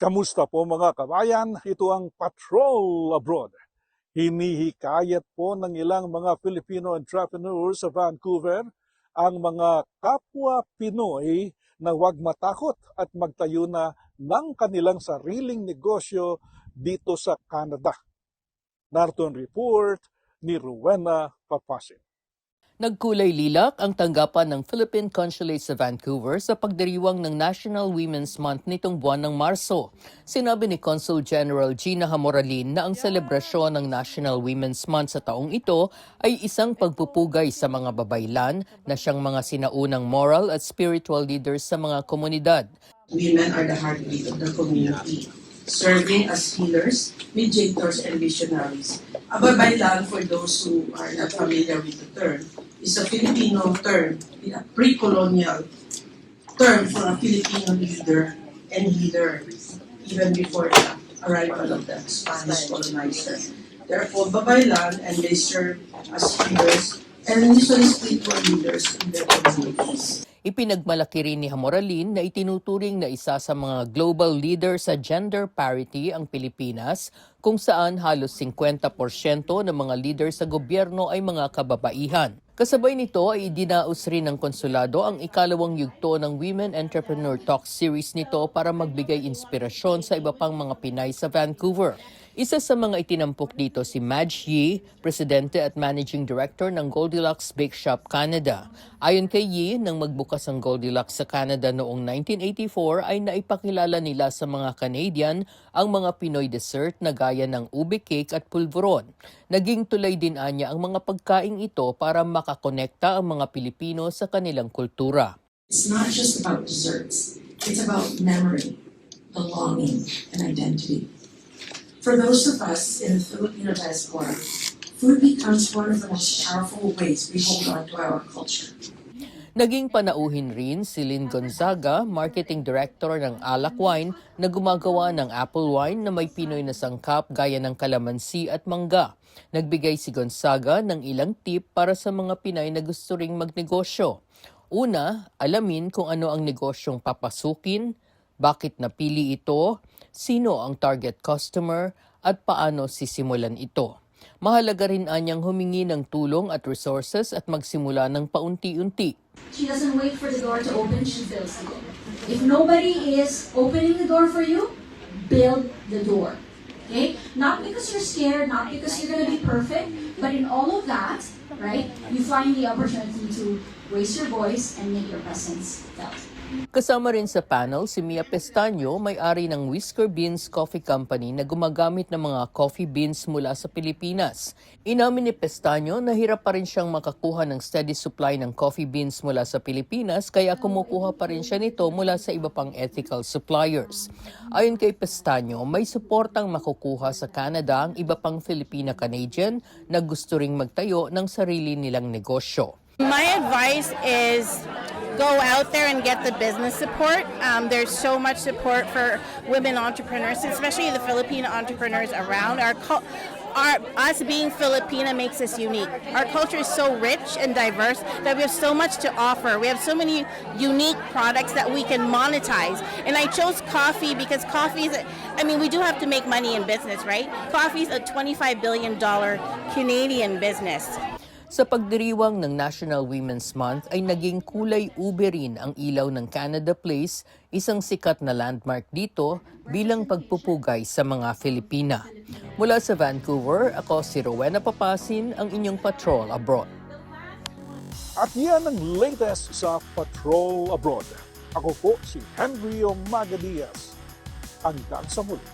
Kamusta po mga kabayan? Ito ang Patrol Abroad. Hinihikayat po ng ilang mga Filipino entrepreneurs sa Vancouver ang mga kapwa Pinoy na huwag matakot at magtayo na ng kanilang sariling negosyo dito sa Canada. Narito ang report ni Rowena Papasin. Nagkulay lilak ang tanggapan ng Philippine Consulate sa Vancouver sa pagdiriwang ng National Women's Month nitong buwan ng Marso. Sinabi ni Consul General Gina Hamoralin na ang selebrasyon ng National Women's Month sa taong ito ay isang pagpupugay sa mga babaylan na siyang mga sinaunang moral at spiritual leaders sa mga komunidad. Women are the heartbeat of the community, serving as healers, mediators, and visionaries. A babaylan, for those who are not familiar with the term, is a Filipino term, a pre-colonial term for a Filipino leader and leader, even before the arrival of the Spanish colonizer. Therefore, babaylan, and they serve as healers and usually spiritual leaders in their communities. Ipinagmalaki rin ni Hamoralin na itinuturing na isa sa mga global leader sa gender parity ang Pilipinas, kung saan halos 50% ng mga leader sa gobyerno ay mga kababaihan. Kasabay nito ay idinaos rin ng konsulado ang ikalawang yugto ng Women Entrepreneur Talk Series nito para magbigay inspirasyon sa iba pang mga Pinay sa Vancouver. Isa sa mga itinampok dito si Madge Yee, Presidente at Managing Director ng Goldilocks Bake Shop Canada. Ayon kay Yee, nang magbukas ang Goldilocks sa Canada noong 1984 ay naipakilala nila sa mga Canadian ang mga Pinoy dessert na gaya ng ube cake at pulveron. Naging tulay din anya ang mga pagkaing ito para makakonekta ang mga Pilipino sa kanilang kultura. It's not just about desserts. It's about memory, belonging, and identity. For those of us in the Filipino diaspora, food becomes one of the most powerful ways we hold on to our culture. Naging panauhin rin si Lynn Gonzaga, Marketing Director ng Alak Wine, na gumagawa ng apple wine na may Pinoy na sangkap gaya ng kalamansi at mangga. Nagbigay si Gonzaga ng ilang tip para sa mga Pinay na gusto ring magnegosyo. Una, alamin kung ano ang negosyong papasukin, bakit napili ito, sino ang target customer, at paano sisimulan ito. Mahalaga rin anyang humingi ng tulong at resources at magsimula ng paunti-unti. She doesn't wait for the door to open, she fills the door. If nobody is opening the door for you, build the door. Okay? Not because you're scared, not because you're going to be perfect, but in all of that, right, you find the opportunity to raise your voice and make your presence felt. Kasama rin sa panel si Mia Pestaño, may-ari ng Whisker Beans Coffee Company na gumagamit ng mga coffee beans mula sa Pilipinas. Inamin ni Pestaño na hirap pa rin siyang makakuha ng steady supply ng coffee beans mula sa Pilipinas, kaya kumukuha pa rin siya nito mula sa iba pang ethical suppliers. Ayon kay Pestaño, may suportang makukuha sa Canada ang iba pang Filipina-Canadian na gusto ring magtayo ng sarili nilang negosyo. My advice is go out there and get the business support. There's so much support for women entrepreneurs, especially the Filipino entrepreneurs around. Us being Filipina makes us unique. Our culture is so rich and diverse that we have so much to offer. We have so many unique products that we can monetize. And I chose coffee because coffee is, we do have to make money in business, right? Coffee is a $25 billion Canadian business. Sa pagdiriwang ng National Women's Month ay naging kulay ube rin ang ilaw ng Canada Place, isang sikat na landmark dito bilang pagpupugay sa mga Filipina. Mula sa Vancouver, ako si Rowena Papasin, ang inyong Patrol Abroad. At yan ang latest sa Patrol Abroad. Ako po si Henry Omagadias. Hanggang sa muli.